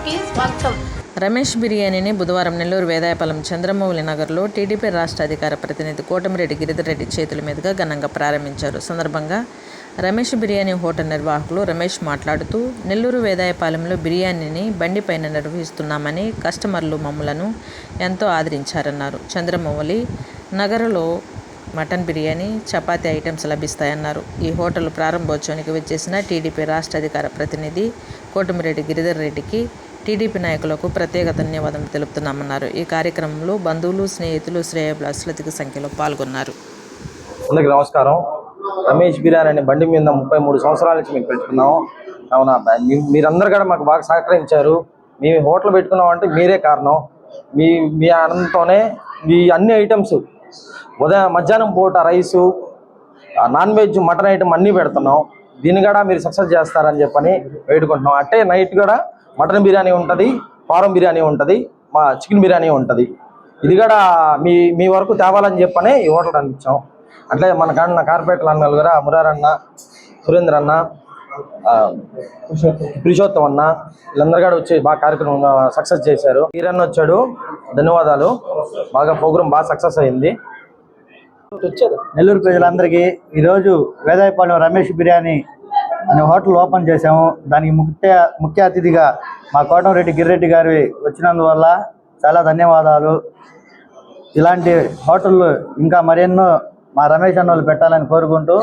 న్యూస్కి స్వాగతం. రమేష్ బిర్యానీని బుధవారం నెల్లూరు వేదాయపాలెం చంద్రమౌళి నగర్లో టీడీపీ రాష్ట్ర అధికార ప్రతినిధి కోటమిరెడ్డి గిరిధర్ రెడ్డి చేతుల మీదుగా ఘనంగా ప్రారంభించారు. సందర్భంగా రమేష్ బిర్యానీ హోటల్ నిర్వాహకులు రమేష్ మాట్లాడుతూ, నెల్లూరు వేదాయపాలెంలో బిర్యానీని బండిపైన నిర్వహిస్తున్నామని, కస్టమర్లు మమ్మలను ఎంతో ఆదరించారన్నారు. చంద్రమౌళి నగర్లో మటన్ బిర్యానీ, చపాతీ ఐటమ్స్ లభిస్తాయన్నారు. ఈ హోటల్ ప్రారంభోత్సవానికి వచ్చేసిన టీడీపీ రాష్ట్ర అధికార ప్రతినిధి కోటమిరెడ్డి గిరిధర్ రెడ్డికి టీడీపీ నాయకులకు ప్రత్యేక ధన్యవాదాలు తెలుపుతున్నామన్నారు. ఈ కార్యక్రమంలో బంధువులు, స్నేహితులు, శ్రేయోభిలాషులు అధిక సంఖ్యలో పాల్గొన్నారు. అందరికీ నమస్కారం. రమేష్ బిర్యానీ అనే బండి మీద 33 సంవత్సరాల నుంచి మేము పెట్టుకున్నాము. అవునా, మీరందరూ కూడా మాకు బాగా సహకరించారు. మేము హోటల్ పెట్టుకున్నామంటే మీరే కారణం. మీ ఆనందంతోనే మీ అన్ని ఐటమ్స్ మధ్యాహ్నం పూట rice, non veg, mutton item అన్నీ పెడుతున్నాం. దీన్ని కూడా మీరు సక్సెస్ చేస్తారని చెప్పని వేడుకుంటున్నాం. అంటే నైట్ కూడా మటన్ బిర్యానీ ఉంటుంది, ఫారం బిర్యానీ ఉంటుంది, మా చికెన్ బిర్యానీ ఉంటుంది. ఇది కూడా మీ వరకు తేవాలని చెప్పని ఈ హోటల్ అందించాం. అంటే మన కాడిన కార్పొరేటర్లు అన్న కూడా మురార్ అన్న, సురేంద్ర అన్న, పురుషోత్తం అన్న, వీళ్ళందరూ కూడా వచ్చి బాగా కార్యక్రమం సక్సెస్ చేశారు. వీరన్న వచ్చాడు, ధన్యవాదాలు. బాగా ప్రోగ్రాం బాగా సక్సెస్ అయింది. నెల్లూరు ప్రజలందరికీ ఈరోజు వేదాయపాలెం రమేష్ బిర్యానీ అనే హోటల్ ఓపెన్ చేశాము. దానికి ముఖ్య అతిథిగా మా కోటమిరెడ్డి గిరిరెడ్డి గారి వచ్చినందువల్ల చాలా ధన్యవాదాలు. ఇలాంటి హోటళ్ళు ఇంకా మరెన్నో మా రమేష్ అన్న వాళ్ళు పెట్టాలని కోరుకుంటూ